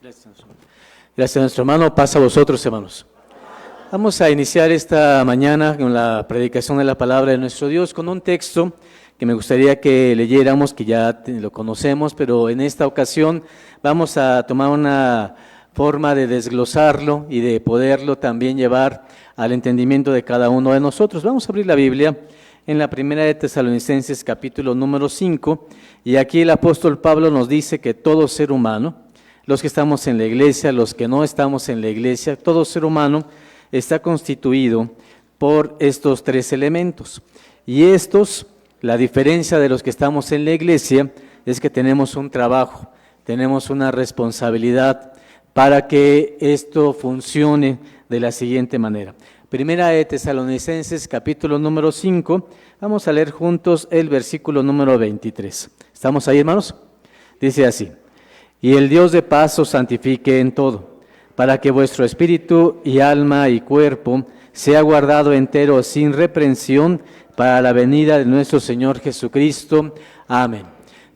Gracias a nuestro hermano. Pasa a vosotros, hermanos. Vamos a iniciar esta mañana con la predicación de la palabra de nuestro Dios con un texto que me gustaría que leyéramos, que ya lo conocemos, pero en esta ocasión vamos a tomar una forma de desglosarlo y de poderlo también llevar al entendimiento de cada uno de nosotros. Vamos a abrir la Biblia en la primera de Tesalonicenses, capítulo número 5, y aquí el apóstol Pablo nos dice que todo ser humano, los que estamos en la iglesia, los que no estamos en la iglesia, todo ser humano está constituido por estos tres elementos. Y estos, la diferencia de los que estamos en la iglesia, es que tenemos un trabajo, tenemos una responsabilidad para que esto funcione de la siguiente manera. Primera de Tesalonicenses, capítulo número 5, vamos a leer juntos el versículo número 23. ¿Estamos ahí, hermanos? Dice así: y el Dios de paz os santifique en todo, para que vuestro espíritu y alma y cuerpo sea guardado entero sin reprensión para la venida de nuestro Señor Jesucristo. Amén.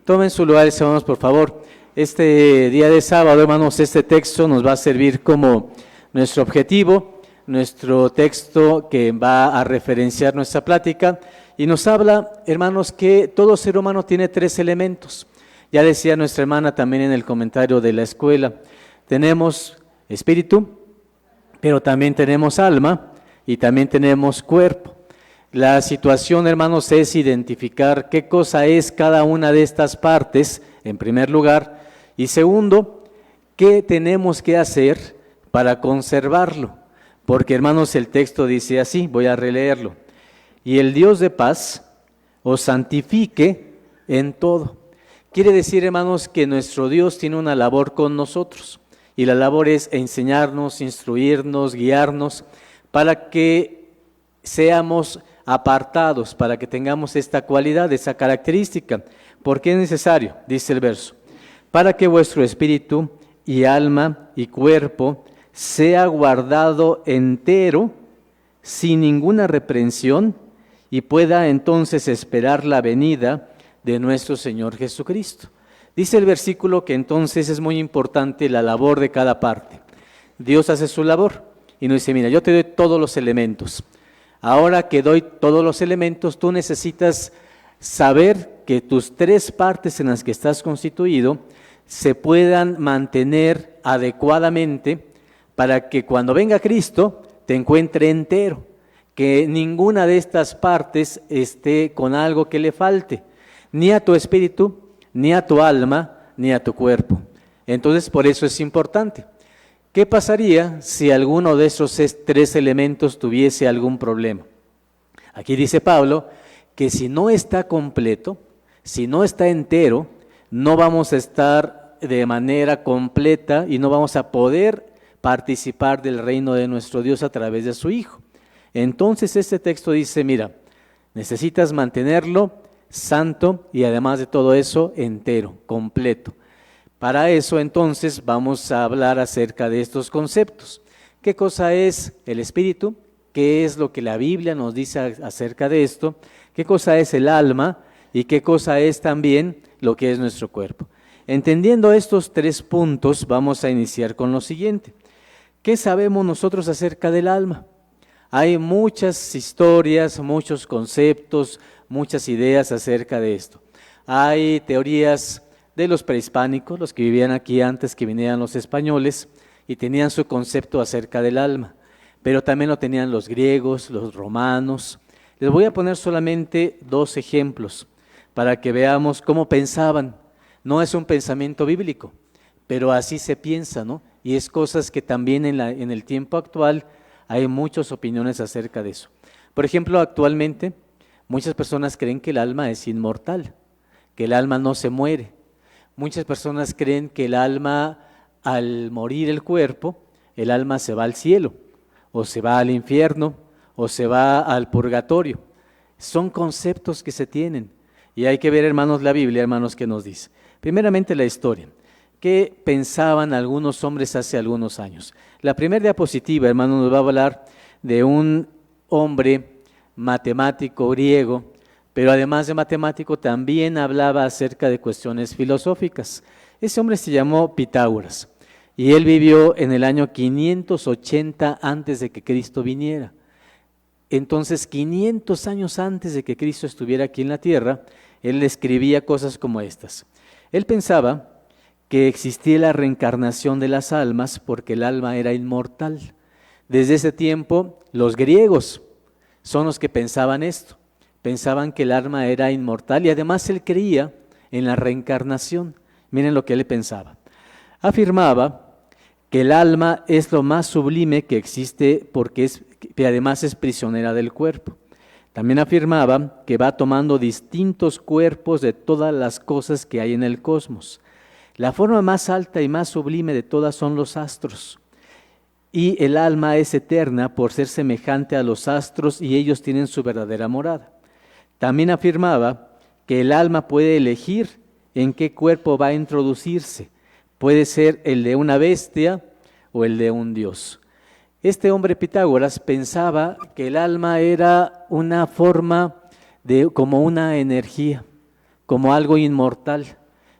Tomen sus lugares, hermanos, por favor. Este día de sábado, hermanos, este texto nos va a servir como nuestro objetivo, nuestro texto que va a referenciar nuestra plática, y nos habla, hermanos, que todo ser humano tiene tres elementos. Ya decía nuestra hermana también en el comentario de la escuela, tenemos espíritu, pero también tenemos alma y también tenemos cuerpo. La situación, hermanos, es identificar qué cosa es cada una de estas partes, en primer lugar, y segundo, qué tenemos que hacer para conservarlo. Porque, hermanos, el texto dice así, voy a releerlo: y el Dios de paz os santifique en todo. Quiere decir, hermanos, que nuestro Dios tiene una labor con nosotros, y la labor es enseñarnos, instruirnos, guiarnos, para que seamos apartados, para que tengamos esta cualidad, esa característica. ¿Por qué es necesario? Dice el verso: para que vuestro espíritu y alma y cuerpo sea guardado entero, sin ninguna reprensión, y pueda entonces esperar la venida de nuestro Señor Jesucristo. Dice el versículo que entonces es muy importante la labor de cada parte. Dios hace su labor y nos dice: mira, yo te doy todos los elementos. Ahora que doy todos los elementos, tú necesitas saber que tus tres partes en las que estás constituido se puedan mantener adecuadamente para que cuando venga Cristo te encuentre entero, que ninguna de estas partes esté con algo que le falte, ni a tu espíritu, ni a tu alma, ni a tu cuerpo. Entonces, por eso es importante. ¿Qué pasaría si alguno de esos tres elementos tuviese algún problema? Aquí dice Pablo que si no está completo, si no está entero, no vamos a estar de manera completa y no vamos a poder participar del reino de nuestro Dios a través de su Hijo. Entonces este texto dice: mira, necesitas mantenerlo santo y además de todo eso entero, completo. Para eso entonces vamos a hablar acerca de estos conceptos. ¿Qué cosa es el espíritu? ¿Qué es lo que la Biblia nos dice acerca de esto? ¿Qué cosa es el alma? ¿Y qué cosa es también lo que es nuestro cuerpo? Entendiendo estos tres puntos, vamos a iniciar con lo siguiente. ¿Qué sabemos nosotros acerca del alma? Hay muchas historias, muchos conceptos, muchas ideas acerca de esto. Hay teorías de los prehispánicos, los que vivían aquí antes que vinieran los españoles, y tenían su concepto acerca del alma, pero también lo tenían los griegos, los romanos. Les voy a poner solamente dos ejemplos para que veamos cómo pensaban. No es un pensamiento bíblico, pero así se piensa, ¿no? Y es cosas que también en el tiempo actual hay muchas opiniones acerca de eso. Por ejemplo, actualmente muchas personas creen que el alma es inmortal, que el alma no se muere. Muchas personas creen que el alma, al morir el cuerpo, el alma se va al cielo, o se va al infierno, o se va al purgatorio. Son conceptos que se tienen. Y hay que ver, hermanos, la Biblia, hermanos, ¿qué nos dice? Primeramente la historia. ¿Qué pensaban algunos hombres hace algunos años? La primera diapositiva, hermanos, nos va a hablar de un hombre matemático griego, pero además de matemático también hablaba acerca de cuestiones filosóficas. Ese hombre se llamó Pitágoras. y él vivió en el año 580 antes de que Cristo viniera. Entonces, 500 años antes de que Cristo estuviera aquí en la tierra, él escribía cosas como estas. Él pensaba que existía la reencarnación de las almas porque el alma era inmortal. Desde ese tiempo, los griegos son los que pensaban esto. Pensaban que el alma era inmortal y además él creía en la reencarnación. Miren lo que él pensaba. Afirmaba que el alma es lo más sublime que existe porque además es prisionera del cuerpo. También afirmaba que va tomando distintos cuerpos de todas las cosas que hay en el cosmos. La forma más alta y más sublime de todas son los astros. Y el alma es eterna por ser semejante a los astros y ellos tienen su verdadera morada. También afirmaba que el alma puede elegir en qué cuerpo va a introducirse. Puede ser el de una bestia o el de un dios. Este hombre Pitágoras pensaba que el alma era una forma como una energía, como algo inmortal,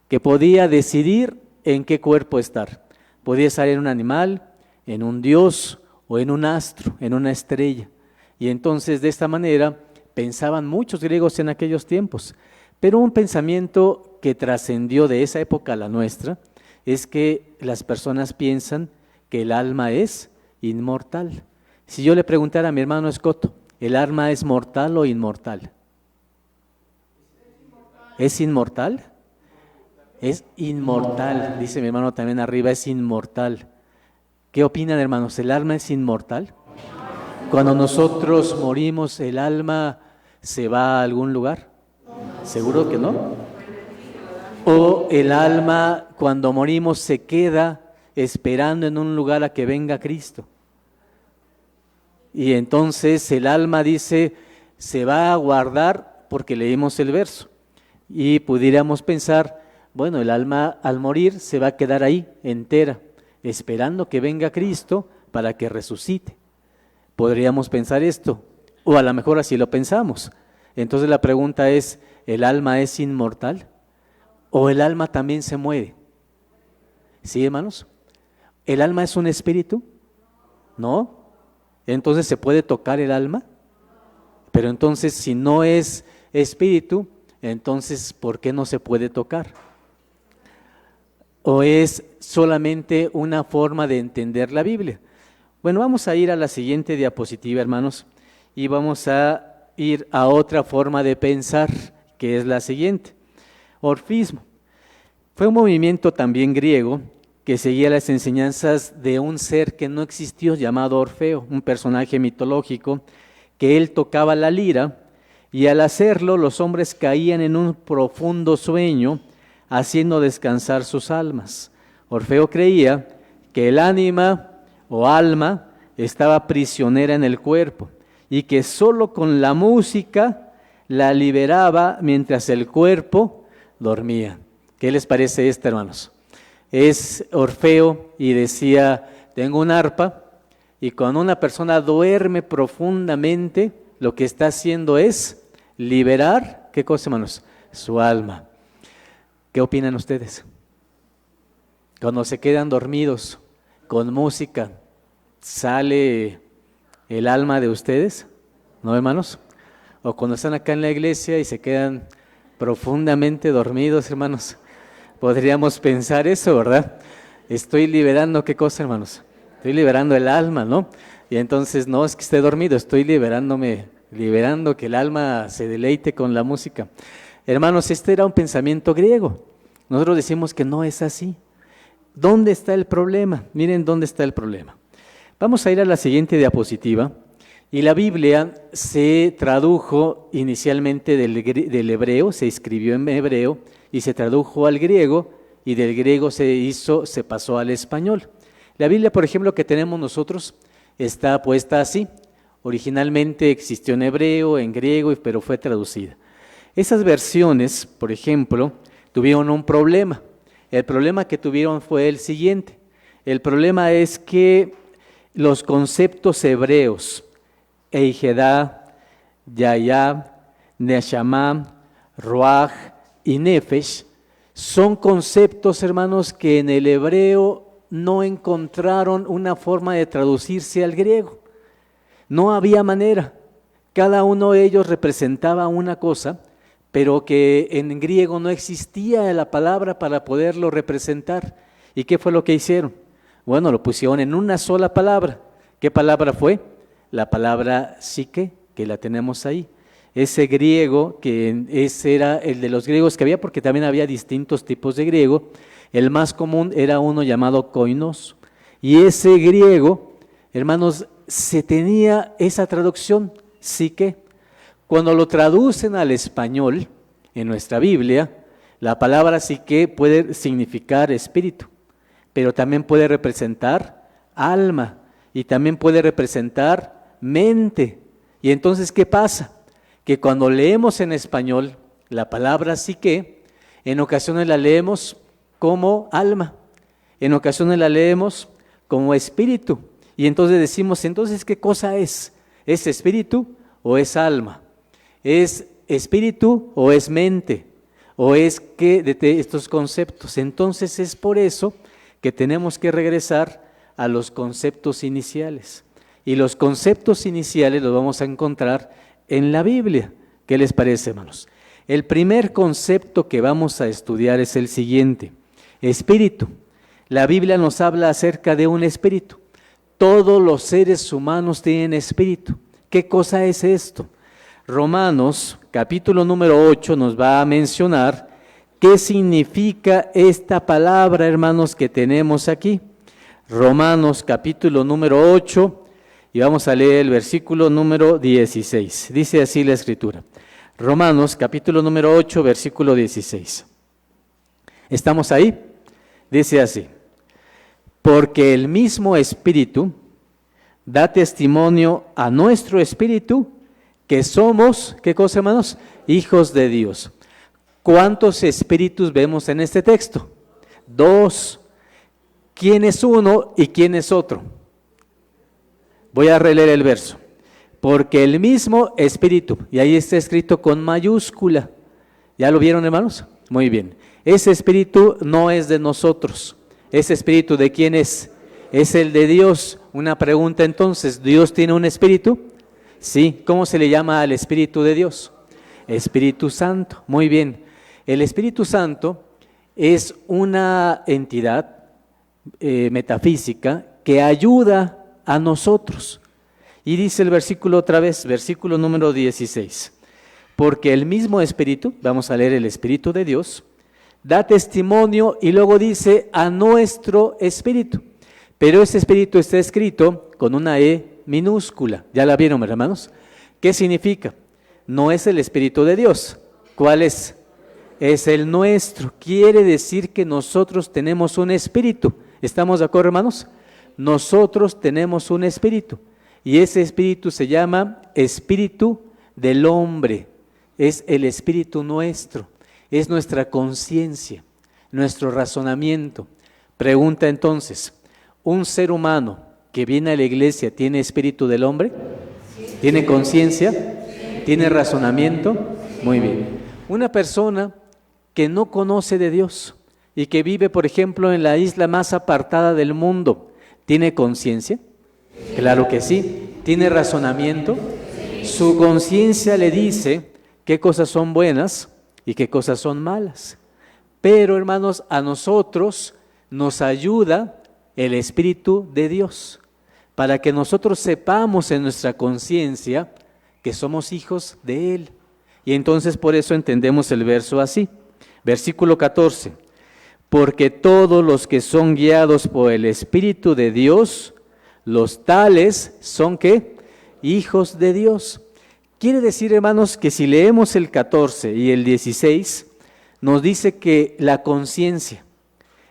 que podía decidir en qué cuerpo estar. Podía estar en un animal, en un dios o en un astro, en una estrella. Y entonces de esta manera pensaban muchos griegos en aquellos tiempos. Pero un pensamiento que trascendió de esa época a la nuestra es que las personas piensan que el alma es inmortal. Si yo le preguntara a mi hermano Escoto, ¿el alma es mortal o inmortal? ¿Es inmortal? Es inmortal, dice mi hermano también arriba, es inmortal. ¿Qué opinan, hermanos? ¿El alma es inmortal? Cuando nosotros morimos, ¿el alma se va a algún lugar? ¿Seguro que no? ¿O el alma cuando morimos se queda esperando en un lugar a que venga Cristo? Y entonces el alma dice, se va a guardar porque leímos el verso. Y pudiéramos pensar, bueno, el alma al morir se va a quedar ahí entera, esperando que venga Cristo para que resucite. Podríamos pensar esto, o a lo mejor así lo pensamos. Entonces la pregunta es, ¿el alma es inmortal? ¿O el alma también se muere? ¿Sí, hermanos? ¿El alma es un espíritu? ¿No? Entonces ¿se puede tocar el alma? Pero entonces si no es espíritu, entonces ¿por qué no se puede tocar? ¿O es solamente una forma de entender la Biblia? Bueno, vamos a ir a la siguiente diapositiva, hermanos, y vamos a ir a otra forma de pensar, que es la siguiente. Orfismo. Fue un movimiento también griego que seguía las enseñanzas de un ser que no existió llamado Orfeo, un personaje mitológico, que él tocaba la lira y al hacerlo los hombres caían en un profundo sueño, haciendo descansar sus almas. Orfeo creía que el ánima o alma estaba prisionera en el cuerpo y que solo con la música la liberaba mientras el cuerpo dormía. ¿Qué les parece esto, hermanos? Es Orfeo y decía, tengo un arpa y cuando una persona duerme profundamente, lo que está haciendo es liberar, ¿qué cosa, hermanos? Su alma. ¿Qué opinan ustedes? Cuando se quedan dormidos con música, ¿sale el alma de ustedes? ¿No, hermanos? O cuando están acá en la iglesia y se quedan profundamente dormidos, hermanos. Podríamos pensar eso, ¿verdad? Estoy liberando, ¿qué cosa, hermanos? Estoy liberando el alma, ¿no? Y entonces no es que esté dormido, estoy liberando que el alma se deleite con la música. Hermanos, este era un pensamiento griego. Nosotros decimos que no es así. ¿Dónde está el problema? Miren dónde está el problema. Vamos a ir a la siguiente diapositiva. Y la Biblia se tradujo inicialmente del hebreo, se escribió en hebreo y se tradujo al griego y del griego se pasó al español. La Biblia, por ejemplo, que tenemos nosotros está puesta así. Originalmente existió en hebreo, en griego, pero fue traducida. Esas versiones, por ejemplo, tuvieron un problema. El problema que tuvieron fue el siguiente. El problema es que los conceptos hebreos, Eijedá, Yayá, Neshama, Ruach y Nefesh, son conceptos, hermanos, que en el hebreo no encontraron una forma de traducirse al griego. No había manera. Cada uno de ellos representaba una cosa, pero que en griego no existía la palabra para poderlo representar. ¿Y qué fue lo que hicieron? Bueno, lo pusieron en una sola palabra. ¿Qué palabra fue? La palabra psique, que la tenemos ahí. Ese griego, ese era el de los griegos que había, porque también había distintos tipos de griego. El más común era uno llamado koinos. Y ese griego, hermanos, se tenía esa traducción, psique. Cuando lo traducen al español, en nuestra Biblia, la palabra psique puede significar espíritu, pero también puede representar alma y también puede representar mente. Y entonces, ¿qué pasa? Que cuando leemos en español la palabra psique, en ocasiones la leemos como alma, en ocasiones la leemos como espíritu. Y entonces decimos, entonces, ¿qué cosa es? ¿Es espíritu o es alma? ¿Es espíritu o es mente? ¿O es qué de estos conceptos? Entonces es por eso que tenemos que regresar a los conceptos iniciales. Y los conceptos iniciales los vamos a encontrar en la Biblia. ¿Qué les parece, hermanos? El primer concepto que vamos a estudiar es el siguiente: espíritu. La Biblia nos habla acerca de un espíritu. Todos los seres humanos tienen espíritu. ¿Qué cosa es esto? Romanos, capítulo número 8, nos va a mencionar qué significa esta palabra, hermanos, que tenemos aquí. Romanos, capítulo número 8, y vamos a leer el versículo número 16. Dice así la Escritura. Romanos, capítulo número 8, versículo 16. ¿Estamos ahí? Dice así: porque el mismo Espíritu da testimonio a nuestro espíritu que somos, ¿qué cosa, hermanos? Hijos de Dios. ¿Cuántos espíritus vemos en este texto? 2. ¿Quién es uno y quién es otro? Voy a releer el verso. Porque el mismo espíritu, y ahí está escrito con mayúscula. ¿Ya lo vieron, hermanos? Muy bien. Ese espíritu no es de nosotros. ¿Ese espíritu de quién es? Es el de Dios. Una pregunta entonces, ¿Dios tiene un espíritu? Sí. ¿Cómo se le llama al Espíritu de Dios? Espíritu Santo. Muy bien. El Espíritu Santo es una entidad metafísica que ayuda a nosotros. Y dice el versículo otra vez, versículo número 16. Porque el mismo Espíritu, vamos a leer el Espíritu de Dios, da testimonio y luego dice a nuestro espíritu. Pero ese espíritu está escrito con una E minúscula. ¿Ya la vieron, hermanos? ¿Qué significa? No es el Espíritu de Dios. ¿Cuál es? Es el nuestro. Quiere decir que nosotros tenemos un espíritu. ¿Estamos de acuerdo, hermanos? Nosotros tenemos un espíritu. Y ese espíritu se llama espíritu del hombre. Es el espíritu nuestro. Es nuestra conciencia, nuestro razonamiento. Pregunta entonces, ¿un ser humano que viene a la iglesia tiene espíritu del hombre? ¿Tiene conciencia? ¿Tiene razonamiento? Muy bien. Una persona que no conoce de Dios y que vive, por ejemplo, en la isla más apartada del mundo, ¿tiene conciencia? Claro que sí. ¿Tiene razonamiento? Su conciencia le dice qué cosas son buenas y qué cosas son malas. Pero, hermanos, a nosotros nos ayuda el Espíritu de Dios para que nosotros sepamos en nuestra conciencia que somos hijos de Él. Y entonces por eso entendemos el verso así. Versículo 14. Porque todos los que son guiados por el Espíritu de Dios, los tales son ¿qué? Hijos de Dios. Quiere decir, hermanos, que si leemos el 14 y el 16, nos dice que la conciencia,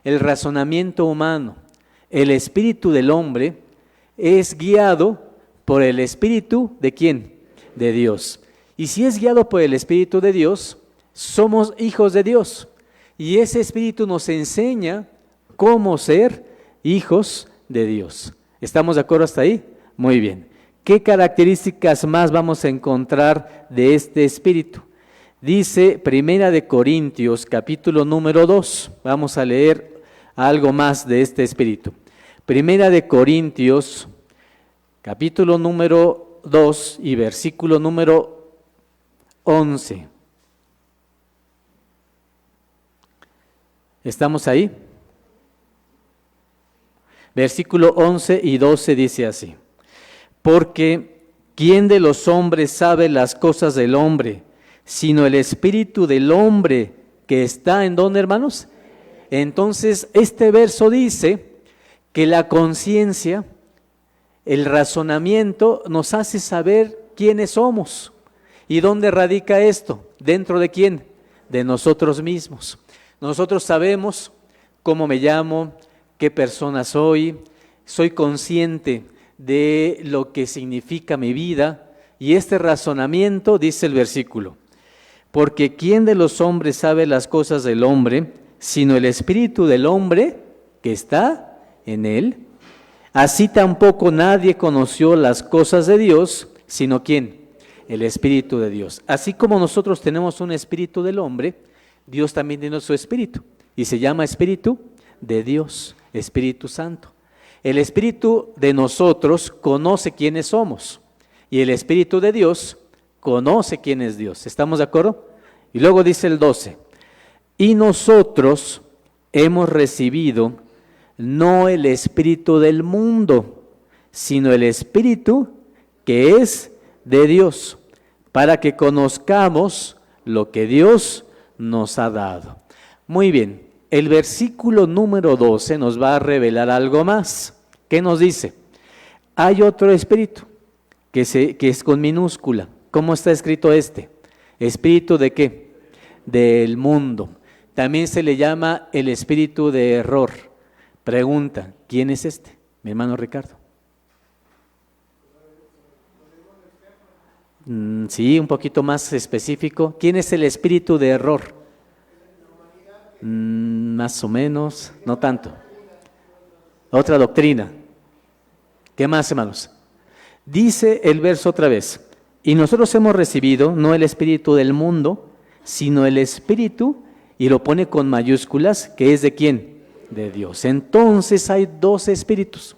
el razonamiento humano, el espíritu del hombre, es guiado por el Espíritu ¿de quién? De Dios. Y si es guiado por el Espíritu de Dios, somos hijos de Dios. Y ese Espíritu nos enseña cómo ser hijos de Dios. ¿Estamos de acuerdo hasta ahí? Muy bien. ¿Qué características más vamos a encontrar de este Espíritu? Dice Primera de Corintios, capítulo número 2. Vamos a leer algo más de este espíritu. Primera de Corintios, capítulo número 2 y versículo número 11. ¿Estamos ahí? Versículo 11 y 12 dice así: porque ¿quién de los hombres sabe las cosas del hombre, sino el espíritu del hombre que está en dónde, hermanos? Entonces, este verso dice que la conciencia, el razonamiento nos hace saber quiénes somos. ¿Y dónde radica esto? ¿Dentro de quién? De nosotros mismos. Nosotros sabemos cómo me llamo, qué persona soy consciente de lo que significa mi vida, y este razonamiento, dice el versículo, porque ¿quién de los hombres sabe las cosas del hombre, sino el espíritu del hombre que está en él? Así tampoco nadie conoció las cosas de Dios, sino ¿quién? El espíritu de Dios. Así como nosotros tenemos un espíritu del hombre, Dios también tiene su espíritu, y se llama espíritu de Dios, Espíritu Santo. El espíritu de nosotros conoce quiénes somos, y el espíritu de Dios conoce quién es Dios. ¿Estamos de acuerdo? Y luego dice el 12, y nosotros hemos recibido no el espíritu del mundo, sino el espíritu que es de Dios, para que conozcamos lo que Dios nos ha dado. Muy bien, el versículo número 12 nos va a revelar algo más. ¿Qué nos dice? Hay otro espíritu que es con minúscula. ¿Cómo está escrito este? ¿Espíritu de qué? Del mundo. También se le llama el espíritu de error. Pregunta, ¿quién es este? Mi hermano Ricardo. Sí, un poquito más específico. ¿Quién es el espíritu de error? Más o menos, no tanto. Otra doctrina. ¿Qué más, hermanos? Dice el verso otra vez, y nosotros hemos recibido no el espíritu del mundo, sino el espíritu, y lo pone con mayúsculas, que es de ¿quién? De Dios. Entonces hay dos espíritus.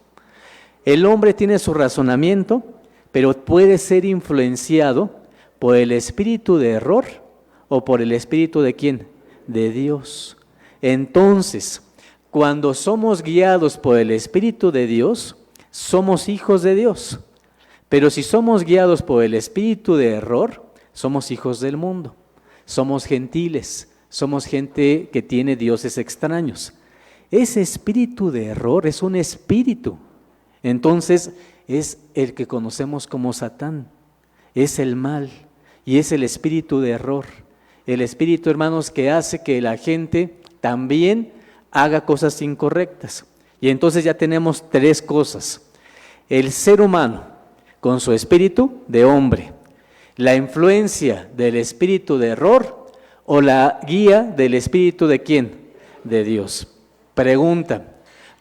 El hombre tiene su razonamiento, pero puede ser influenciado por el espíritu de error o por el espíritu de ¿quién? De Dios. Entonces, cuando somos guiados por el espíritu de Dios, somos hijos de Dios. Pero si somos guiados por el espíritu de error, somos hijos del mundo. Somos gentiles, somos gente que tiene dioses extraños. Ese espíritu de error es un espíritu. Entonces, es el que conocemos como Satán. Es el mal y es el espíritu de error. El espíritu, hermanos, que hace que la gente también haga cosas incorrectas. Y entonces ya tenemos tres cosas. El ser humano con su espíritu de hombre, la influencia del espíritu de error o la guía del espíritu de ¿quién? De Dios. Pregunta,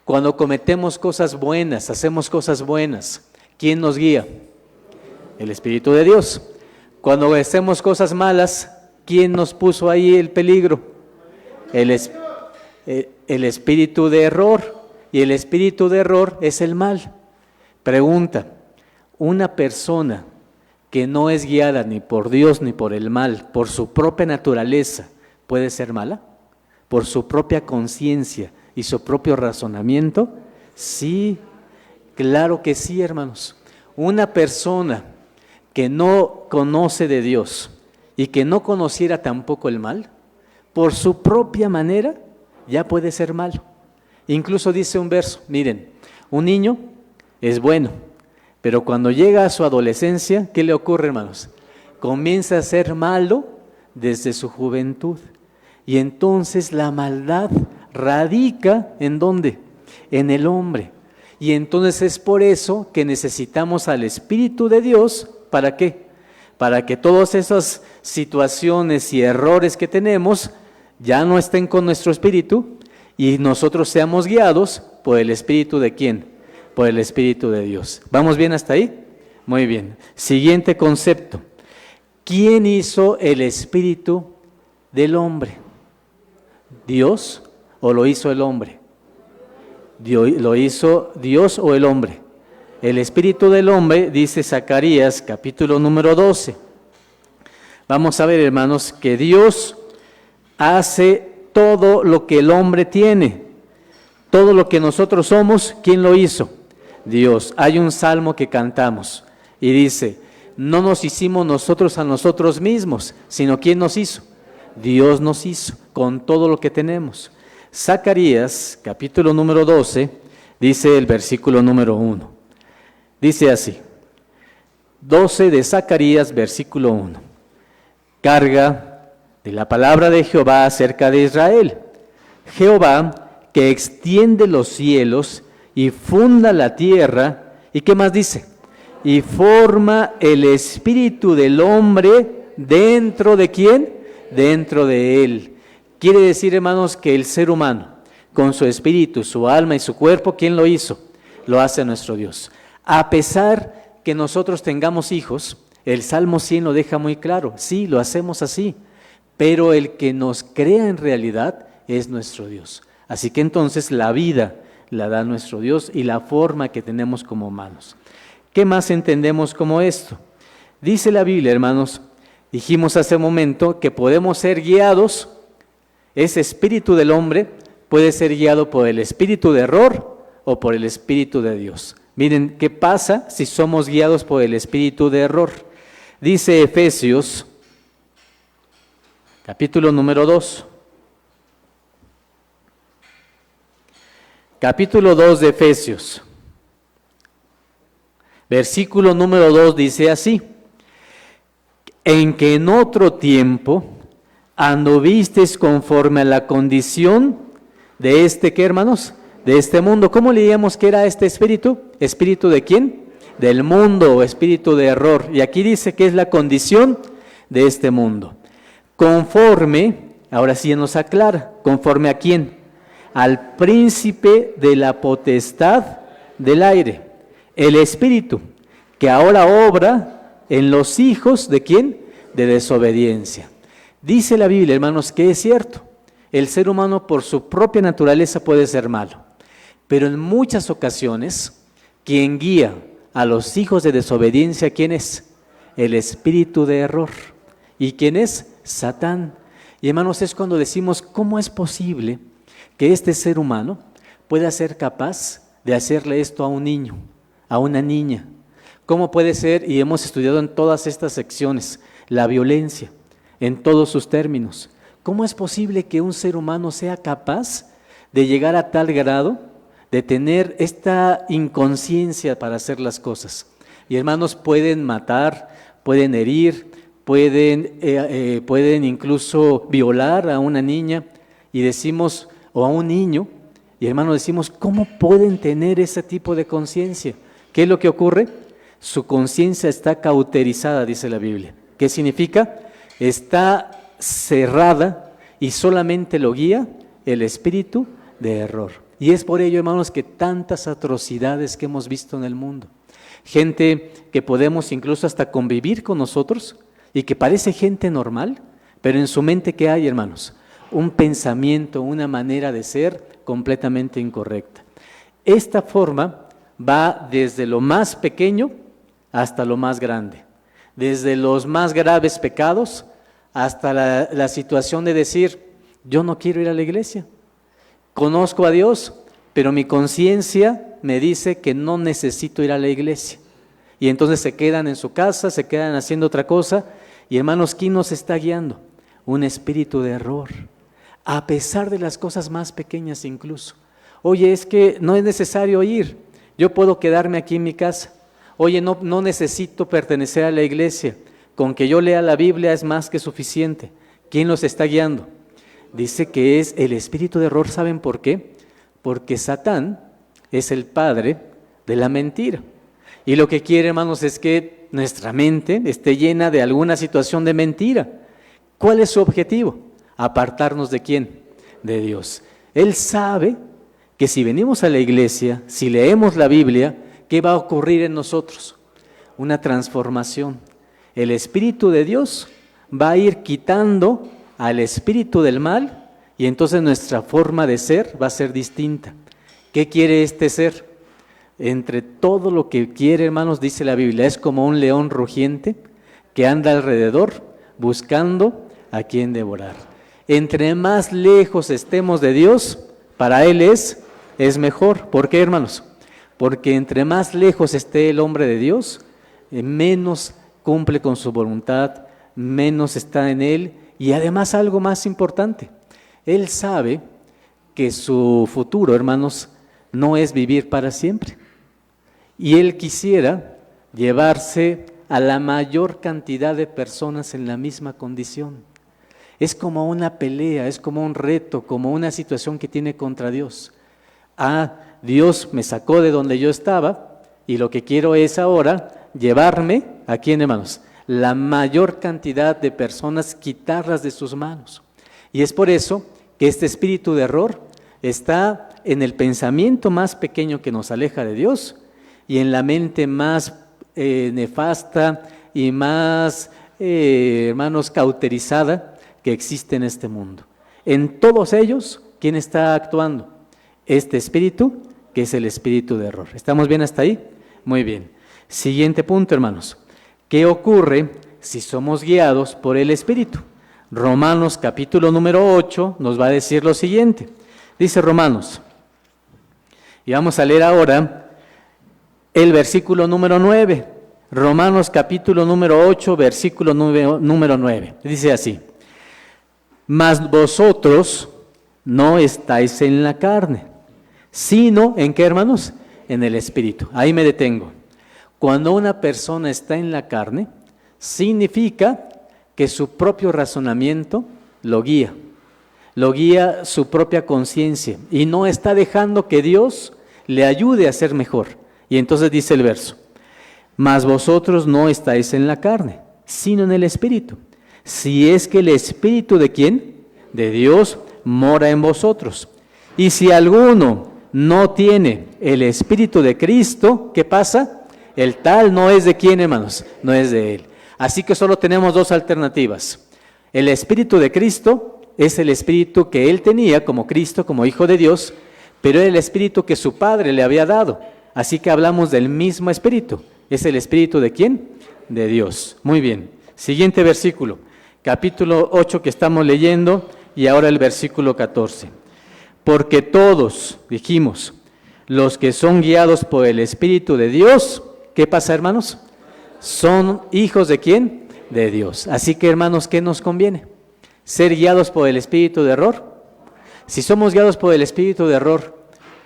cuando cometemos cosas buenas, hacemos cosas buenas, ¿quién nos guía? El espíritu de Dios. Cuando hacemos cosas malas, ¿quién nos puso ahí el peligro? El espíritu de error, y el espíritu de error es el mal. Pregunta, una persona que no es guiada ni por Dios ni por el mal, por su propia naturaleza, ¿puede ser mala? ¿Por su propia conciencia y su propio razonamiento? Sí, claro que sí, hermanos. Una persona que no conoce de Dios y que no conociera tampoco el mal, por su propia manera ya puede ser malo. Incluso dice un verso, miren, un niño es bueno, pero cuando llega a su adolescencia, ¿qué le ocurre, hermanos? Comienza a ser malo desde su juventud. Y entonces la maldad radica ¿en dónde? En el hombre. Y entonces es por eso que necesitamos al Espíritu de Dios, ¿para qué? Para que todas esas situaciones y errores que tenemos ya no estén con nuestro espíritu y nosotros seamos guiados por el Espíritu de ¿quién? Por el Espíritu de Dios. ¿Vamos bien hasta ahí? Muy bien. Siguiente concepto. ¿Quién hizo el espíritu del hombre? ¿Dios o lo hizo el hombre? ¿Lo hizo Dios o el hombre? El espíritu del hombre, dice Zacarías, capítulo número 12. Vamos a ver, hermanos, que Dios hace todo lo que el hombre tiene. Todo lo que nosotros somos, ¿quién lo hizo? Dios. Hay un salmo que cantamos y dice, no nos hicimos nosotros a nosotros mismos, sino ¿quién nos hizo? Dios nos hizo con todo lo que tenemos. Zacarías, capítulo número 12, dice el versículo número 1. Dice así, 12 de Zacarías, versículo 1. Carga de la palabra de Jehová acerca de Israel. Jehová, que extiende los cielos y funda la tierra, ¿y qué más dice? Y forma el espíritu del hombre dentro de ¿quién? Dentro de él. Quiere decir, hermanos, que el ser humano, con su espíritu, su alma y su cuerpo, ¿quién lo hizo? Lo hace nuestro Dios. A pesar que nosotros tengamos hijos, el Salmo 100 lo deja muy claro, sí, lo hacemos así, pero el que nos crea en realidad es nuestro Dios. Así que entonces la vida la da nuestro Dios y la forma que tenemos como humanos. ¿Qué más entendemos como esto? Dice la Biblia, hermanos, dijimos hace un momento que podemos ser guiados, ese espíritu del hombre puede ser guiado por el espíritu de error o por el espíritu de Dios. Miren, ¿qué pasa si somos guiados por el espíritu de error? Dice Efesios, capítulo número 2. Capítulo 2 de Efesios, versículo número 2 dice así, en que en otro tiempo anduvisteis conforme a la condición de este, ¿qué, hermanos? De este mundo. ¿Cómo leíamos que era este espíritu? ¿Espíritu de quién? Del mundo o espíritu de error. Y aquí dice que es la condición de este mundo. Conforme, ahora sí nos aclara, ¿conforme a quién? Al príncipe de la potestad del aire, el espíritu, que ahora obra en los hijos ¿de quién? De desobediencia. Dice la Biblia, hermanos, que es cierto, el ser humano por su propia naturaleza puede ser malo, pero en muchas ocasiones, quien guía a los hijos de desobediencia, ¿quién es? El espíritu de error. ¿Y quién es? Satán. Y hermanos, es cuando decimos, ¿cómo es posible que este ser humano pueda ser capaz de hacerle esto a un niño, a una niña? ¿Cómo puede ser? Y hemos estudiado en todas estas secciones, la violencia, en todos sus términos. ¿Cómo es posible que un ser humano sea capaz de llegar a tal grado de tener esta inconsciencia para hacer las cosas? Y hermanos, pueden matar, pueden herir, pueden incluso violar a una niña y decimos, o a un niño, y hermanos decimos, ¿cómo pueden tener ese tipo de conciencia? ¿Qué es lo que ocurre? Su conciencia está cauterizada, dice la Biblia. ¿Qué significa? Está cerrada y solamente lo guía el espíritu de error. Y es por ello, hermanos, que tantas atrocidades que hemos visto en el mundo. Gente que podemos incluso hasta convivir con nosotros y que parece gente normal, pero en su mente, ¿qué hay, hermanos? Un pensamiento, una manera de ser completamente incorrecta. Esta forma va desde lo más pequeño hasta lo más grande, desde los más graves pecados hasta la situación de decir, yo no quiero ir a la iglesia, conozco a Dios, pero mi conciencia me dice que no necesito ir a la iglesia. Y entonces se quedan en su casa, se quedan haciendo otra cosa, y hermanos, ¿quién nos está guiando? Un espíritu de error. A pesar de las cosas más pequeñas incluso. Oye, es que no es necesario ir, yo puedo quedarme aquí en mi casa. Oye, no necesito pertenecer a la iglesia, con que yo lea la Biblia es más que suficiente. ¿Quién los está guiando? Dice que es el espíritu de error. ¿Saben por qué? Porque Satán es el padre de la mentira. Y lo que quiere, hermanos, es que nuestra mente esté llena de alguna situación de mentira. ¿Cuál es su objetivo? Apartarnos ¿de quién? De Dios. Él sabe que si venimos a la iglesia, si leemos la Biblia, ¿qué va a ocurrir en nosotros? Una transformación. El Espíritu de Dios va a ir quitando al espíritu del mal y entonces nuestra forma de ser va a ser distinta. ¿Qué quiere este ser? Entre todo lo que quiere, hermanos, dice la Biblia, es como un león rugiente que anda alrededor buscando a quien devorar. Entre más lejos estemos de Dios, para Él es mejor. ¿Por qué, hermanos? Porque entre más lejos esté el hombre de Dios, menos cumple con su voluntad, menos está en Él, y además algo más importante, Él sabe que su futuro, hermanos, no es vivir para siempre. Y Él quisiera llevarse a la mayor cantidad de personas en la misma condición. Es como una pelea, es como un reto, como una situación que tiene contra Dios. Dios me sacó de donde yo estaba y lo que quiero es ahora llevarme, ¿a quién, hermanos? La mayor cantidad de personas, quitarlas de sus manos. Y es por eso que este espíritu de error está en el pensamiento más pequeño que nos aleja de Dios y en la mente más nefasta y más, hermanos, cauterizada que existe en este mundo. En todos ellos, ¿quién está actuando? Este espíritu, que es el espíritu de error. ¿Estamos bien hasta ahí? Muy bien. Siguiente punto, hermanos. ¿Qué ocurre si somos guiados por el espíritu? Romanos capítulo número 8 nos va a decir lo siguiente. Dice Romanos, y vamos a leer ahora el versículo número 9. Romanos capítulo número 8, versículo número 9. Dice así: mas vosotros no estáis en la carne, sino, ¿en qué, hermanos? En el espíritu. Ahí me detengo. Cuando una persona está en la carne, significa que su propio razonamiento lo guía su propia conciencia y no está dejando que Dios le ayude a ser mejor. Y entonces dice el verso: mas vosotros no estáis en la carne, sino en el espíritu. Si es que el espíritu ¿de quién? De Dios mora en vosotros. Y si alguno no tiene el espíritu de Cristo, ¿qué pasa? El tal no es de quién, hermanos, no es de Él. Así que solo tenemos dos alternativas. El espíritu de Cristo es el espíritu que Él tenía como Cristo, como Hijo de Dios, pero era el espíritu que su Padre le había dado. Así que hablamos del mismo espíritu. ¿Es el espíritu de quién? De Dios. Muy bien. Siguiente versículo, capítulo 8 que estamos leyendo, y ahora el versículo 14. Porque todos, dijimos, los que son guiados por el Espíritu de Dios, ¿qué pasa, hermanos? Son hijos ¿de quién? De Dios. Así que, hermanos, ¿qué nos conviene? ¿Ser guiados por el espíritu de error? Si somos guiados por el espíritu de error,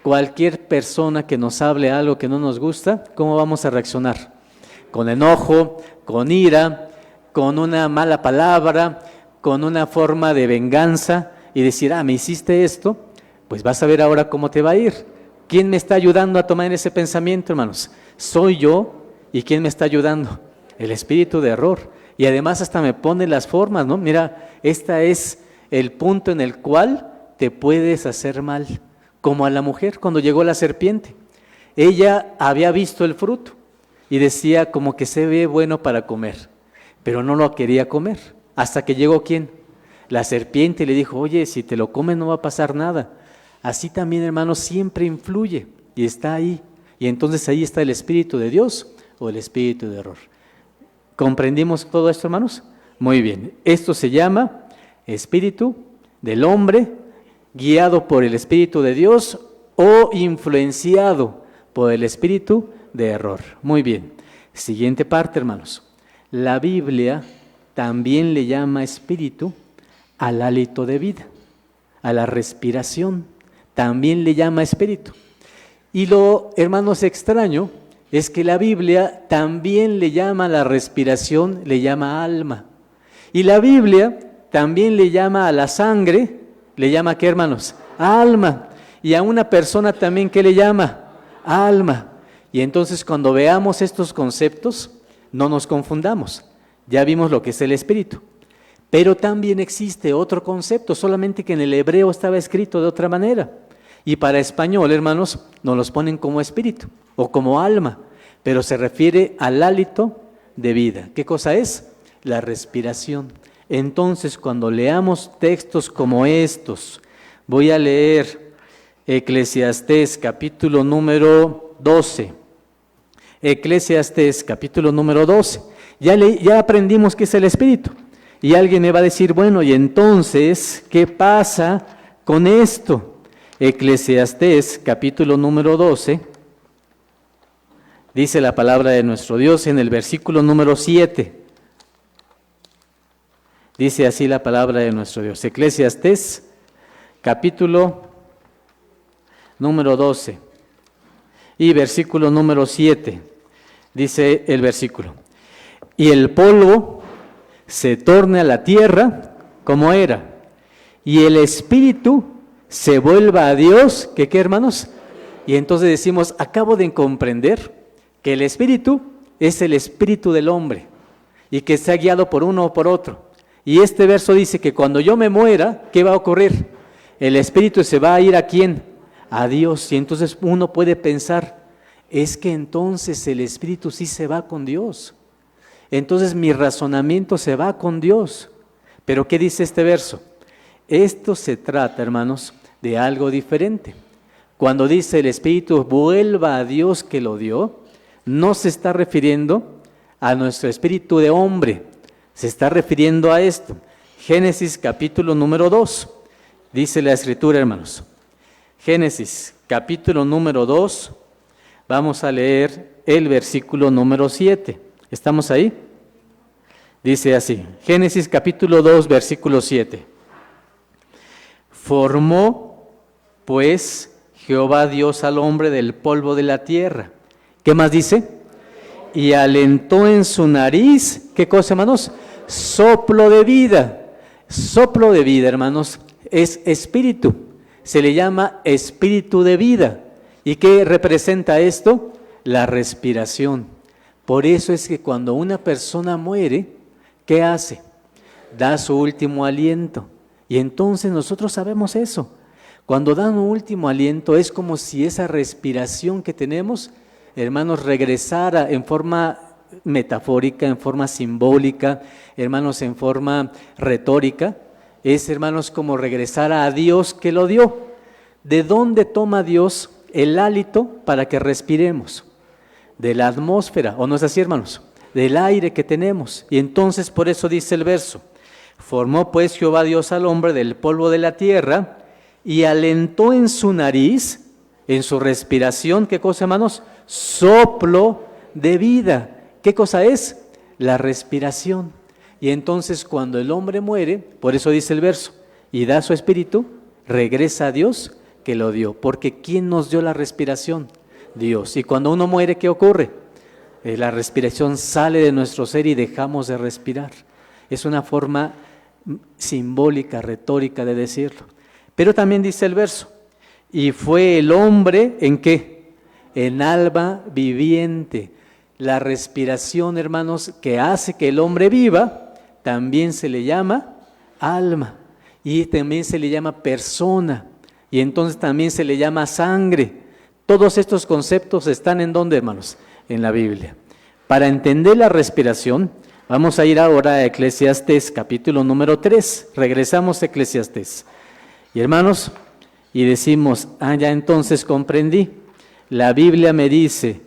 cualquier persona que nos hable algo que no nos gusta, ¿cómo vamos a reaccionar? Con enojo, con ira, con una mala palabra, con una forma de venganza y decir, me hiciste esto, pues vas a ver ahora cómo te va a ir. ¿Quién me está ayudando a tomar ese pensamiento, hermanos? Soy yo. ¿Y quién me está ayudando? El espíritu de error. Y además hasta me pone las formas, ¿no? Mira, este es el punto en el cual te puedes hacer mal. Como a la mujer cuando llegó la serpiente. Ella había visto el fruto y decía como que se ve bueno para comer, pero no lo quería comer. Hasta que llegó ¿quién? La serpiente, y le dijo, oye, si te lo comes no va a pasar nada. Así también, hermanos, siempre influye y está ahí. Y entonces ahí está el espíritu de Dios o el espíritu de error. ¿Comprendimos todo esto, hermanos? Muy bien. Esto se llama espíritu del hombre guiado por el espíritu de Dios o influenciado por el espíritu de error. Muy bien. Siguiente parte, hermanos. La Biblia también le llama espíritu al hálito de vida, a la respiración. También le llama espíritu. Y lo, hermanos, extraño es que la Biblia también le llama a la respiración, le llama alma. Y la Biblia también le llama a la sangre, le llama ¿qué, hermanos? Alma. Y a una persona también, ¿qué le llama? Alma. Y entonces cuando veamos estos conceptos, no nos confundamos. Ya vimos lo que es el espíritu. Pero también existe otro concepto, solamente que en el hebreo estaba escrito de otra manera. Y para español, hermanos, nos los ponen como espíritu o como alma, pero se refiere al hálito de vida. ¿Qué cosa es? La respiración. Entonces, cuando leamos textos como estos, voy a leer Eclesiastés capítulo número 12. Eclesiastés capítulo número 12. Ya aprendimos qué es el Espíritu. Y alguien me va a decir, bueno, y entonces, ¿qué pasa con esto? Eclesiastés capítulo número 12. Dice la palabra de nuestro Dios en el versículo número 7. Dice así la palabra de nuestro Dios. Eclesiastés capítulo número 12 y versículo número 7. Dice el versículo: y el polvo se torne a la tierra como era, y el espíritu se vuelva a Dios, ¿qué hermanos? Y entonces decimos, acabo de comprender que el espíritu es el espíritu del hombre, y que está guiado por uno o por otro. Y este verso dice que cuando yo me muera, ¿qué va a ocurrir? El espíritu se va a ir ¿a quién? A Dios. Y entonces uno puede pensar, es que entonces el espíritu sí se va con Dios. Entonces mi razonamiento se va con Dios. Pero ¿qué dice este verso? Esto se trata, hermanos, de algo diferente. Cuando dice el espíritu vuelva a Dios que lo dio, no se está refiriendo a nuestro espíritu de hombre, se está refiriendo a esto. Génesis capítulo número 2, dice la Escritura, hermanos. Génesis capítulo número 2, vamos a leer el versículo número 7. ¿Estamos ahí? Dice así, Génesis capítulo 2, versículo 7. Formó, pues, Jehová Dios al hombre del polvo de la tierra. ¿Qué más dice? Y alentó en su nariz, ¿qué cosa, hermanos? Soplo de vida. Soplo de vida, hermanos, es espíritu. Se le llama espíritu de vida. ¿Y qué representa esto? La respiración. Por eso es que cuando una persona muere, ¿qué hace? Da su último aliento. Y entonces nosotros sabemos eso. Cuando dan un último aliento es como si esa respiración que tenemos, hermanos, regresara en forma metafórica, en forma simbólica, hermanos, en forma retórica. Es, hermanos, como regresar a Dios que lo dio. ¿De dónde toma Dios el hálito para que respiremos? De la atmósfera, ¿o no es así, hermanos? Del aire que tenemos. Y entonces por eso dice el verso: formó pues Jehová Dios al hombre del polvo de la tierra y alentó en su nariz, en su respiración, ¿qué cosa, hermanos? Soplo de vida. ¿Qué cosa es? La respiración. Y entonces cuando el hombre muere, por eso dice el verso, y da su espíritu, regresa a Dios que lo dio. Porque ¿quién nos dio la respiración? Dios. Y cuando uno muere, ¿qué ocurre? La respiración sale de nuestro ser y dejamos de respirar. Es una forma simbólica, retórica de decirlo. Pero también dice el verso, y fue el hombre, ¿en qué? En alma viviente. La respiración, hermanos, que hace que el hombre viva, también se le llama alma. Y también se le llama persona. Y entonces también se le llama sangre. Todos estos conceptos están ¿en dónde, hermanos? En la Biblia. Para entender la respiración, vamos a ir ahora a Eclesiastés, capítulo número 3. Regresamos a Eclesiastés. Y hermanos, y decimos, ya entonces comprendí. La Biblia me dice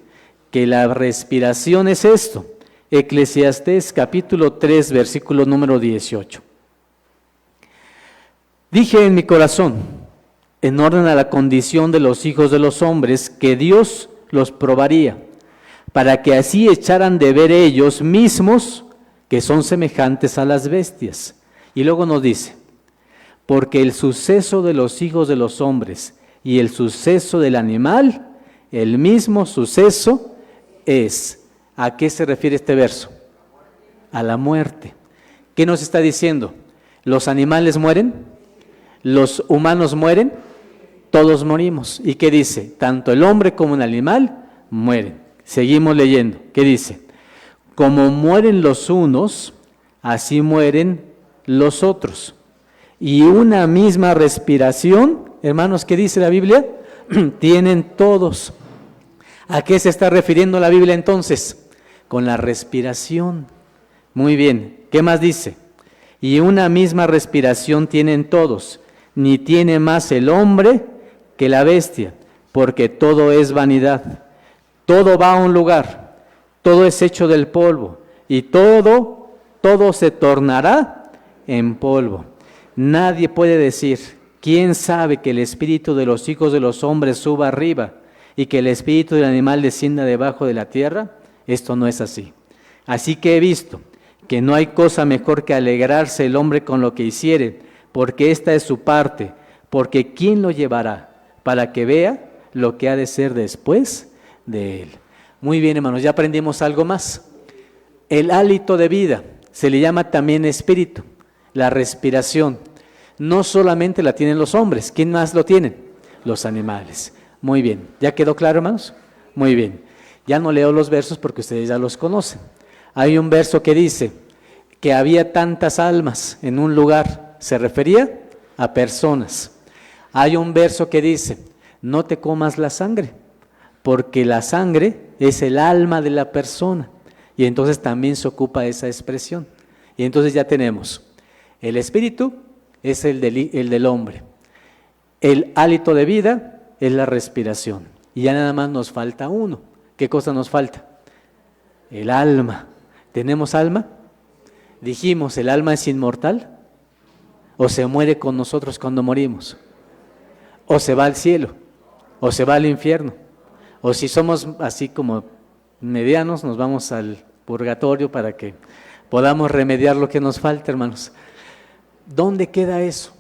que la respiración es esto. Eclesiastés, capítulo 3, versículo número 18. Dije en mi corazón, en orden a la condición de los hijos de los hombres, que Dios los probaría, para que así echaran de ver ellos mismos que son semejantes a las bestias. Y luego nos dice, porque el suceso de los hijos de los hombres y el suceso del animal, el mismo suceso es. ¿A qué se refiere este verso? A la muerte. ¿Qué nos está diciendo? ¿Los animales mueren? ¿Los humanos mueren? Todos morimos. ¿Y qué dice? Tanto el hombre como el animal mueren. Seguimos leyendo. ¿Qué dice? Como mueren los unos, así mueren los otros. Y una misma respiración, hermanos, ¿qué dice la Biblia? Tienen todos. ¿A qué se está refiriendo la Biblia entonces? Con la respiración. Muy bien. ¿Qué más dice? Y una misma respiración tienen todos. Ni tiene más el hombre que la bestia, porque todo es vanidad. Todo va a un lugar, todo es hecho del polvo, y todo se tornará en polvo. Nadie puede decir, ¿quién sabe que el espíritu de los hijos de los hombres suba arriba y que el espíritu del animal descienda debajo de la tierra? Esto no es así. Así que he visto que no hay cosa mejor que alegrarse el hombre con lo que hiciere, porque esta es su parte, porque ¿quién lo llevará para que vea lo que ha de ser después de él? Muy bien, hermanos, ya aprendimos algo más. El hálito de vida se le llama también espíritu, la respiración. No solamente la tienen los hombres, ¿quién más lo tienen? Los animales. Muy bien, ¿ya quedó claro, hermanos? Muy bien, ya no leo los versos porque ustedes ya los conocen. Hay un verso que dice que había tantas almas en un lugar, se refería a personas. Hay un verso que dice, no te comas la sangre, porque la sangre es el alma de la persona. Y entonces también se ocupa esa expresión. Y entonces ya tenemos, el espíritu es el del hombre. El hálito de vida es la respiración. Y ya nada más nos falta uno. ¿Qué cosa nos falta? El alma. ¿Tenemos alma? Dijimos, ¿el alma es inmortal? ¿O se muere con nosotros cuando morimos? ¿O se va al cielo? ¿O se va al infierno? O si somos así como medianos, nos vamos al purgatorio para que podamos remediar lo que nos falta, hermanos. ¿Dónde queda eso?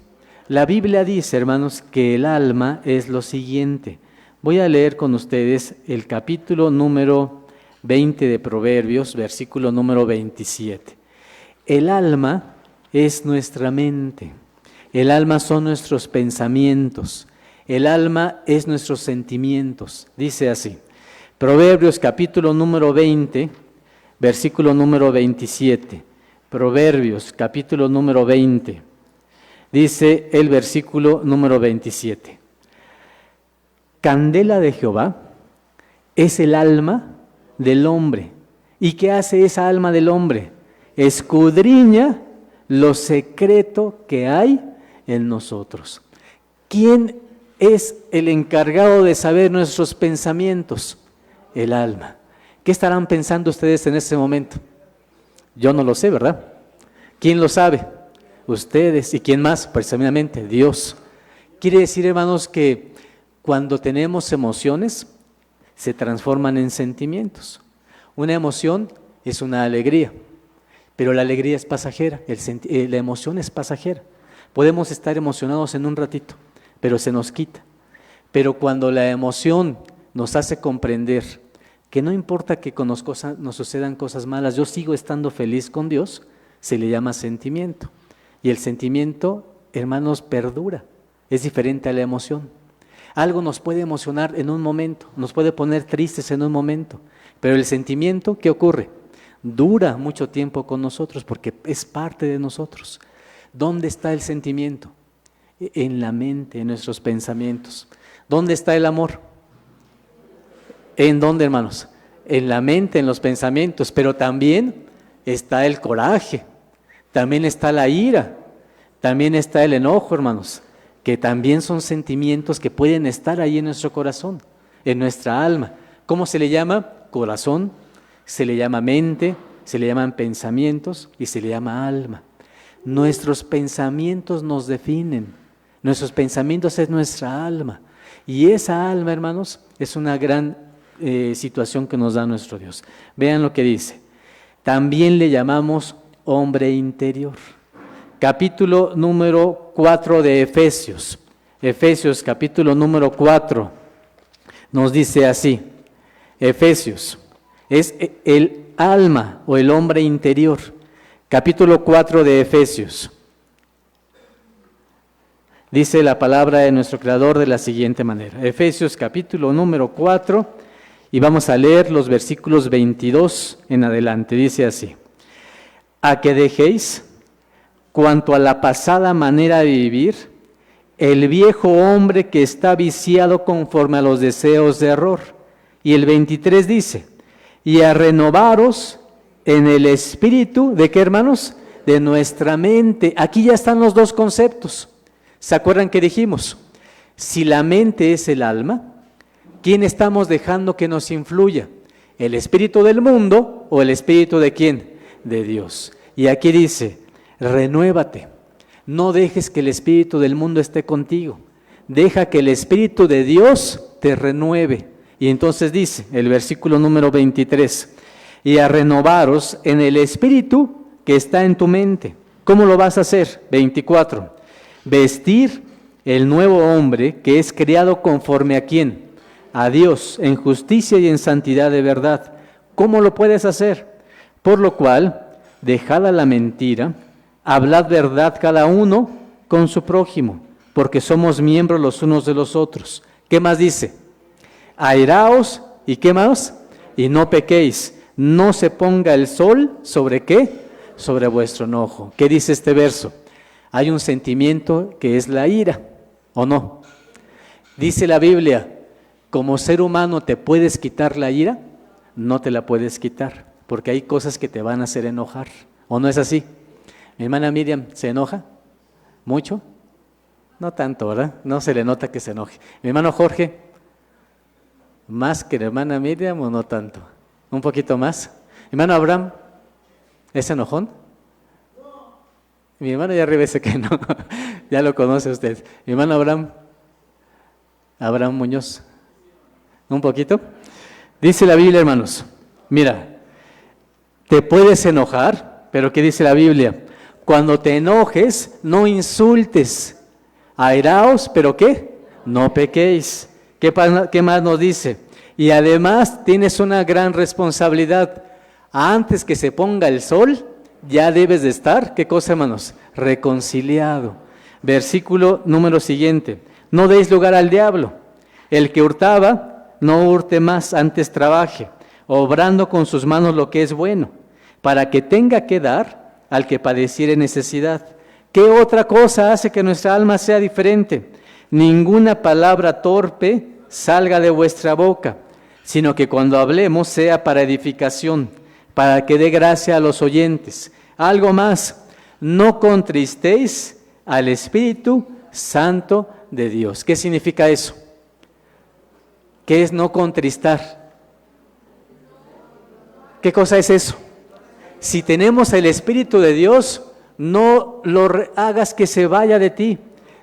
La Biblia dice, hermanos, que el alma es lo siguiente. Voy a leer con ustedes el capítulo número 20 de Proverbios, versículo número 27. El alma es nuestra mente. El alma son nuestros pensamientos. El alma es nuestros sentimientos. Dice así, Proverbios capítulo número 20, versículo número 27. Proverbios capítulo número 20. Dice el versículo número 27. Candela de Jehová es el alma del hombre. ¿Y qué hace esa alma del hombre? Escudriña lo secreto que hay en nosotros. ¿Quién es el encargado de saber nuestros pensamientos? El alma. ¿Qué estarán pensando ustedes en ese momento? Yo no lo sé, ¿verdad? ¿Quién lo sabe? Ustedes. ¿Y quién más? Precisamente Dios. Quiere decir, hermanos, que cuando tenemos emociones, se transforman en sentimientos. Una emoción es una alegría, pero la alegría es pasajera, la emoción es pasajera. Podemos estar emocionados en un ratito, pero se nos quita. Pero cuando la emoción nos hace comprender que no importa que nos sucedan cosas malas, yo sigo estando feliz con Dios, se le llama sentimiento. Y el sentimiento, hermanos, perdura, es diferente a la emoción. Algo nos puede emocionar en un momento, nos puede poner tristes en un momento, pero el sentimiento, ¿qué ocurre? Dura mucho tiempo con nosotros porque es parte de nosotros. ¿Dónde está el sentimiento? En la mente, en nuestros pensamientos. ¿Dónde está el amor? ¿En dónde, hermanos? En la mente, en los pensamientos, pero también está el coraje, también está la ira, también está el enojo, hermanos, que también son sentimientos que pueden estar ahí en nuestro corazón, en nuestra alma. ¿Cómo se le llama? Corazón, se le llama mente, se le llaman pensamientos y se le llama alma. Nuestros pensamientos nos definen, nuestros pensamientos es nuestra alma. Y esa alma, hermanos, es una gran situación que nos da nuestro Dios. Vean lo que dice. También le llamamos hombre interior. Capítulo número 4 de Efesios. Efesios capítulo número 4 nos dice así. Efesios es el alma o el hombre interior. Capítulo 4 de Efesios. Dice la palabra de nuestro Creador de la siguiente manera. Efesios capítulo número 4 y vamos a leer los versículos 22 en adelante. Dice así. A que dejéis, cuanto a la pasada manera de vivir, el viejo hombre que está viciado conforme a los deseos de error. Y el 23 dice, y a renovaros en el espíritu, ¿de qué, hermanos? De nuestra mente. Aquí ya están los dos conceptos. ¿Se acuerdan que dijimos? Si la mente es el alma, ¿quién estamos dejando que nos influya? ¿El espíritu del mundo o el espíritu de quién? De Dios. Y aquí dice, renuévate. No dejes que el espíritu del mundo esté contigo. Deja que el espíritu de Dios te renueve. Y entonces dice, el versículo número 23, y a renovaros en el espíritu que está en tu mente. ¿Cómo lo vas a hacer? 24, vestir el nuevo hombre que es creado conforme a quién? A Dios, en justicia y en santidad de verdad. ¿Cómo lo puedes hacer? Por lo cual, dejad la mentira, hablad verdad cada uno con su prójimo, porque somos miembros los unos de los otros. ¿Qué más dice? Airaos, ¿y qué más? Y no pequéis, no se ponga el sol, ¿sobre qué? Sobre vuestro enojo. ¿Qué dice este verso? Hay un sentimiento que es la ira, ¿o no? Dice la Biblia, como ser humano te puedes quitar la ira, no te la puedes quitar, porque hay cosas que te van a hacer enojar, ¿o no es así? Mi hermana Miriam, ¿se enoja? ¿Mucho? No tanto, ¿verdad? No se le nota que se enoje. Mi hermano Jorge, ¿más que la hermana Miriam o no tanto? ¿Un poquito más? Mi hermano Abraham, ¿es enojón? Mi hermano ya arriba dice que no, ya lo conoce usted. Mi hermano Abraham Muñoz, ¿un poquito? Dice la Biblia, hermanos, mira, te puedes enojar, pero ¿qué dice la Biblia? Cuando te enojes, no insultes, airaos, pero ¿qué? No pequéis. ¿Qué más nos dice? Y además tienes una gran responsabilidad. Antes que se ponga el sol, ya debes de estar, ¿qué cosa, hermanos? Reconciliado. Versículo número siguiente. No deis lugar al diablo. El que hurtaba, no hurte más, antes trabaje, obrando con sus manos lo que es bueno, para que tenga que dar al que padeciere necesidad. ¿Qué otra cosa hace que nuestra alma sea diferente? Ninguna palabra torpe salga de vuestra boca, sino que cuando hablemos sea para edificación, para que dé gracia a los oyentes. Algo más, no contristéis al Espíritu Santo de Dios. ¿Qué significa eso? ¿Qué es no contristar? ¿Qué cosa es eso? Si tenemos el Espíritu de Dios, no lo hagas que se vaya de ti.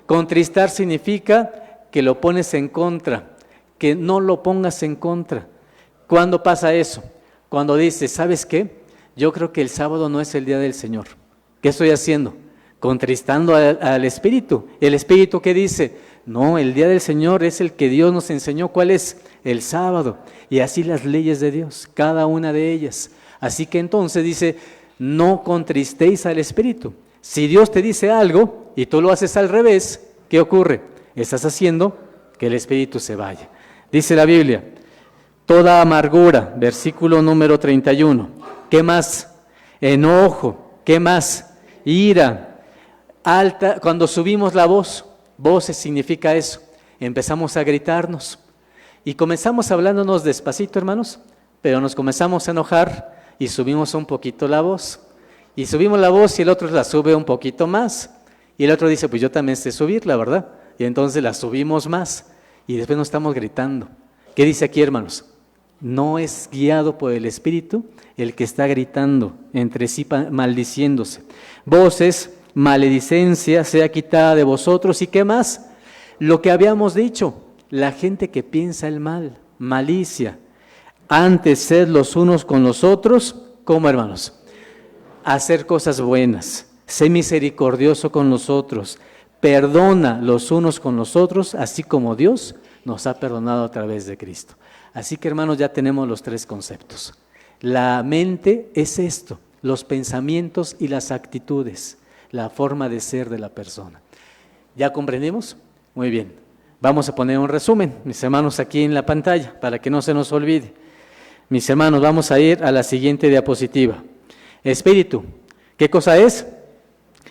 Contristar significa que lo pones en contra, que no lo pongas en contra. ¿Cuándo pasa eso? Cuando dices, ¿sabes qué? Yo creo que el sábado no es el día del Señor. ¿Qué estoy haciendo? Contristando al Espíritu. ¿El Espíritu qué dice? No, el día del Señor es el que Dios nos enseñó. ¿Cuál es? El sábado. Y así las leyes de Dios, cada una de ellas. Así que entonces dice, no contristéis al Espíritu. Si Dios te dice algo y tú lo haces al revés, ¿qué ocurre? Estás haciendo que el Espíritu se vaya. Dice la Biblia, toda amargura, versículo número 31. ¿Qué más? Enojo. ¿Qué más? Ira. Alta, cuando subimos la voz, voces significa eso. Empezamos a gritarnos y comenzamos hablándonos despacito, hermanos, pero nos comenzamos a enojar y subimos un poquito la voz. Y subimos la voz y el otro la sube un poquito más. Y el otro dice, pues yo también sé subirla, ¿verdad? Y entonces la subimos más y después nos estamos gritando. ¿Qué dice aquí, hermanos? No es guiado por el Espíritu el que está gritando entre sí maldiciéndose. Voces, maledicencia sea quitada de vosotros. ¿Y qué más? Lo que habíamos dicho, la gente que piensa el mal, malicia. Antes sed los unos con los otros, ¿cómo, hermanos? Hacer cosas buenas, sé misericordioso con los otros, perdona los unos con los otros, así como Dios nos ha perdonado a través de Cristo. Así que, hermanos, ya tenemos los tres conceptos. La mente es esto, los pensamientos y las actitudes, la forma de ser de la persona. ¿Ya comprendimos? Muy bien. Vamos a poner un resumen, mis hermanos, aquí en la pantalla, para que no se nos olvide. Mis hermanos, vamos a ir a la siguiente diapositiva. Espíritu, ¿qué cosa es?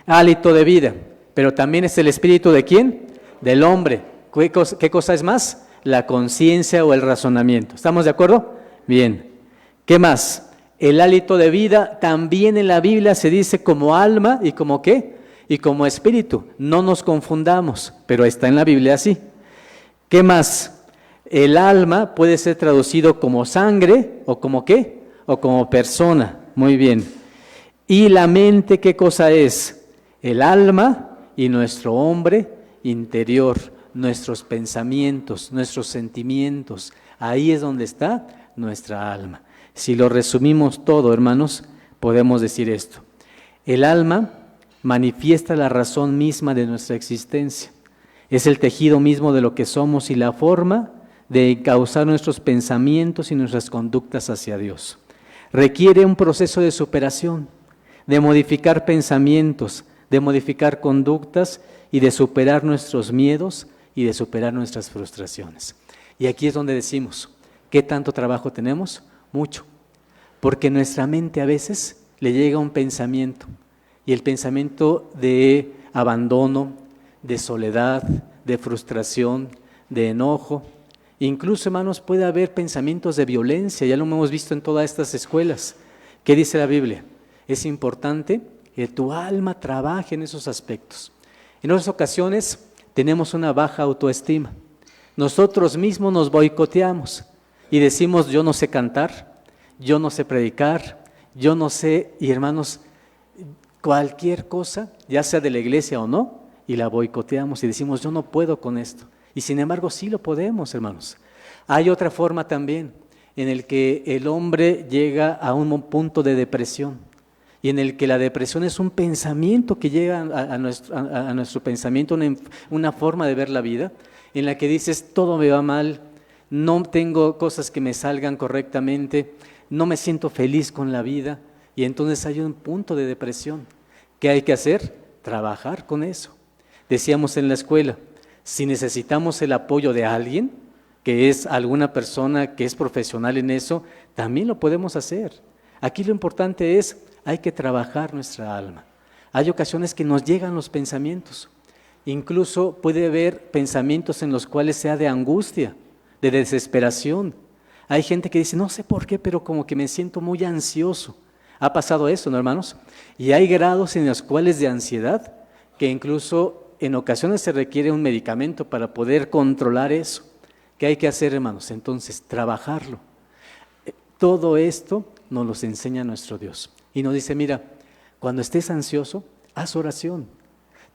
Hálito de vida, pero también es el espíritu ¿de quién? Del hombre. ¿Qué cosa es más? La conciencia o el razonamiento. ¿Estamos de acuerdo? Bien. ¿Qué más? El hálito de vida también en la Biblia se dice como alma y como ¿qué? Y como espíritu. No nos confundamos, pero está en la Biblia así. ¿Qué más? El alma puede ser traducido como sangre o como ¿qué? O como persona. Muy bien. ¿Y la mente qué cosa es? El alma y nuestro hombre interior, nuestros pensamientos, nuestros sentimientos. Ahí es donde está nuestra alma. Si lo resumimos todo, hermanos, podemos decir esto. El alma manifiesta la razón misma de nuestra existencia. Es el tejido mismo de lo que somos y la forma de encauzar nuestros pensamientos y nuestras conductas hacia Dios. Requiere un proceso de superación, de modificar pensamientos, de modificar conductas y de superar nuestros miedos y de superar nuestras frustraciones. Y aquí es donde decimos, ¿qué tanto trabajo tenemos? Mucho. Porque nuestra mente a veces le llega un pensamiento, y el pensamiento de abandono, de soledad, de frustración, de enojo. Incluso, hermanos, puede haber pensamientos de violencia, ya lo hemos visto en todas estas escuelas. ¿Qué dice la Biblia? Es importante que tu alma trabaje en esos aspectos. En otras ocasiones tenemos una baja autoestima. Nosotros mismos nos boicoteamos y decimos, yo no sé cantar, yo no sé predicar, yo no sé, y hermanos, cualquier cosa, ya sea de la iglesia o no, y la boicoteamos y decimos, yo no puedo con esto. Y sin embargo sí lo podemos, hermanos. Hay otra forma también en el que el hombre llega a un punto de depresión y en el que la depresión es un pensamiento que llega a nuestro pensamiento, una forma de ver la vida, en la que dices, todo me va mal, no tengo cosas que me salgan correctamente, no me siento feliz con la vida, y entonces hay un punto de depresión. ¿Qué hay que hacer? Trabajar con eso. Decíamos en la escuela, si necesitamos el apoyo de alguien, que es alguna persona que es profesional en eso, también lo podemos hacer. Aquí lo importante es, hay que trabajar nuestra alma. Hay ocasiones que nos llegan los pensamientos. Incluso puede haber pensamientos en los cuales sea de angustia, de desesperación. Hay gente que dice, no sé por qué, pero como que me siento muy ansioso. Ha pasado eso, ¿no, hermanos? Y hay grados en los cuales de ansiedad que incluso en ocasiones se requiere un medicamento para poder controlar eso. ¿Qué hay que hacer, hermanos? Entonces, trabajarlo. Todo esto nos lo enseña nuestro Dios. Y nos dice, mira, cuando estés ansioso, haz oración.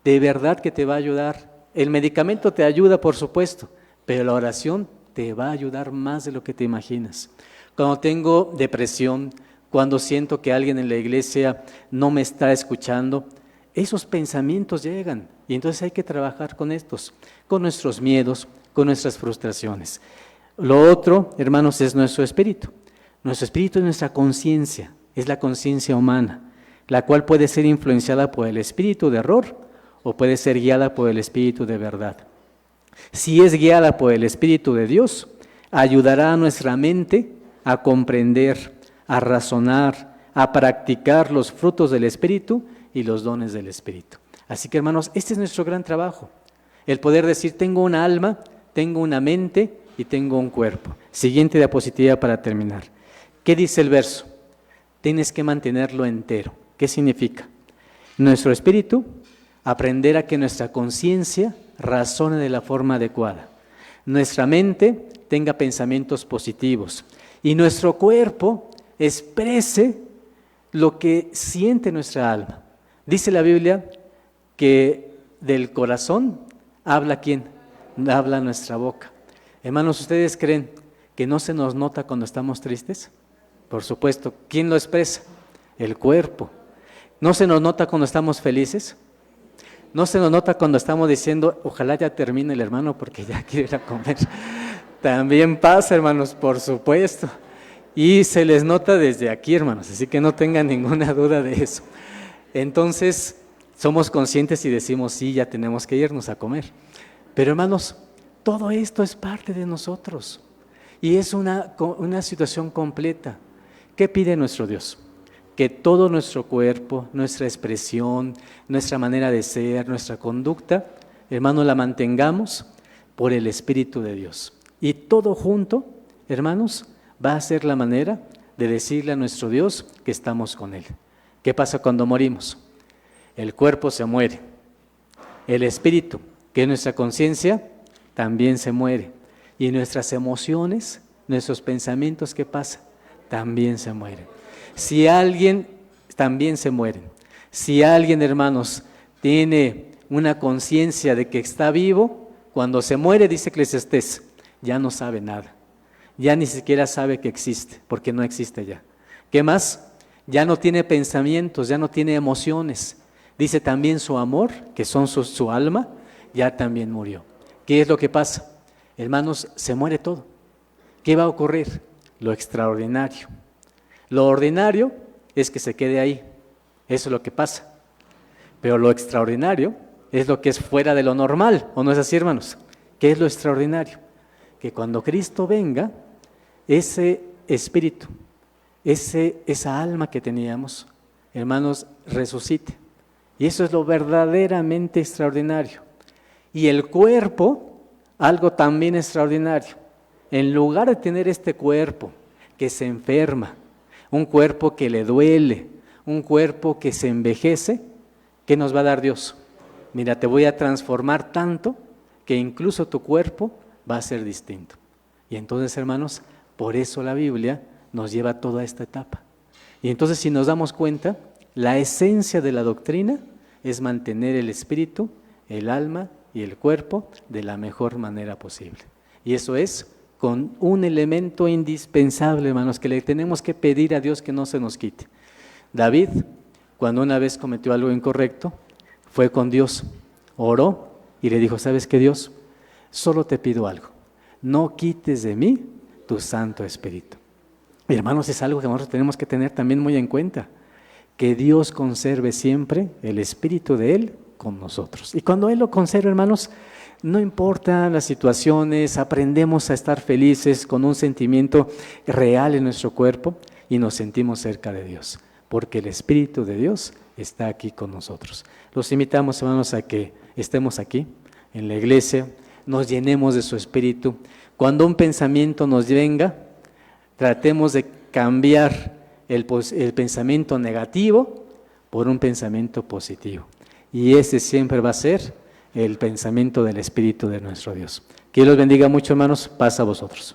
De verdad que te va a ayudar. El medicamento te ayuda, por supuesto, pero la oración te va a ayudar más de lo que te imaginas. Cuando tengo depresión, cuando siento que alguien en la iglesia no me está escuchando, esos pensamientos llegan y entonces hay que trabajar con estos, con nuestros miedos, con nuestras frustraciones. Lo otro, hermanos, es nuestro espíritu. Nuestro espíritu es nuestra conciencia, es la conciencia humana, la cual puede ser influenciada por el espíritu de error o puede ser guiada por el espíritu de verdad. Si es guiada por el espíritu de Dios, ayudará a nuestra mente a comprender, a razonar, a practicar los frutos del espíritu y los dones del espíritu. Así que, hermanos, este es nuestro gran trabajo, el poder decir, tengo una alma, tengo una mente y tengo un cuerpo. Siguiente diapositiva para terminar. ¿Qué dice el verso? Tienes que mantenerlo entero. ¿Qué significa? Nuestro espíritu, aprender a que nuestra conciencia razone de la forma adecuada. Nuestra mente tenga pensamientos positivos y nuestro cuerpo exprese lo que siente nuestra alma. Dice la Biblia que del corazón habla ¿quién? Habla nuestra boca. Hermanos, ¿ustedes creen que no se nos nota cuando estamos tristes? Por supuesto. ¿Quién lo expresa? El cuerpo. ¿No se nos nota cuando estamos felices? ¿No se nos nota cuando estamos diciendo, ojalá ya termine el hermano porque ya quiere ir a comer? También pasa, hermanos, por supuesto. Y se les nota desde aquí, hermanos, así que no tengan ninguna duda de eso. Entonces, somos conscientes y decimos, sí, ya tenemos que irnos a comer. Pero, hermanos, todo esto es parte de nosotros y es una situación completa. ¿Qué pide nuestro Dios? Que todo nuestro cuerpo, nuestra expresión, nuestra manera de ser, nuestra conducta, hermanos, la mantengamos por el Espíritu de Dios. Y todo junto, hermanos, va a ser la manera de decirle a nuestro Dios que estamos con Él. ¿Qué pasa cuando morimos? El cuerpo se muere. El espíritu, que es nuestra conciencia, también se muere. Y nuestras emociones, nuestros pensamientos, ¿qué pasa? También se mueren. Si alguien, también se mueren. Si alguien, hermanos, tiene una conciencia de que está vivo, cuando se muere, dice Eclesiastés, ya no sabe nada. Ya ni siquiera sabe que existe, porque no existe ya. ¿Qué más? Ya no tiene pensamientos, ya no tiene emociones. Dice también su amor, que son su alma, ya también murió. ¿Qué es lo que pasa? Hermanos, se muere todo. ¿Qué va a ocurrir? Lo extraordinario. Lo ordinario es que se quede ahí. Eso es lo que pasa. Pero lo extraordinario es lo que es fuera de lo normal, ¿o no es así, hermanos? ¿Qué es lo extraordinario? Que cuando Cristo venga, ese espíritu, esa alma que teníamos, hermanos, resucite. Y eso es lo verdaderamente extraordinario. Y el cuerpo, algo también extraordinario. En lugar de tener este cuerpo que se enferma, un cuerpo que le duele, un cuerpo que se envejece, ¿qué nos va a dar Dios? Mira, te voy a transformar tanto que incluso tu cuerpo va a ser distinto. Y entonces, hermanos, por eso la Biblia nos lleva a toda esta etapa. Y entonces, si nos damos cuenta, la esencia de la doctrina es mantener el espíritu, el alma y el cuerpo de la mejor manera posible. Y eso es con un elemento indispensable, hermanos, que le tenemos que pedir a Dios que no se nos quite. David, cuando una vez cometió algo incorrecto, fue con Dios, oró y le dijo, ¿sabes qué, Dios? Solo te pido algo, no quites de mí tu Santo Espíritu. Y hermanos, es algo que nosotros tenemos que tener también muy en cuenta, que Dios conserve siempre el Espíritu de Él con nosotros. Y cuando Él lo conserva, hermanos, no importa las situaciones, aprendemos a estar felices con un sentimiento real en nuestro cuerpo y nos sentimos cerca de Dios, porque el Espíritu de Dios está aquí con nosotros. Los invitamos, hermanos, a que estemos aquí en la iglesia, nos llenemos de su Espíritu. Cuando un pensamiento nos venga, tratemos de cambiar el pensamiento negativo por un pensamiento positivo. Y ese siempre va a ser el pensamiento del Espíritu de nuestro Dios. Que Dios los bendiga mucho, hermanos. Paz a vosotros.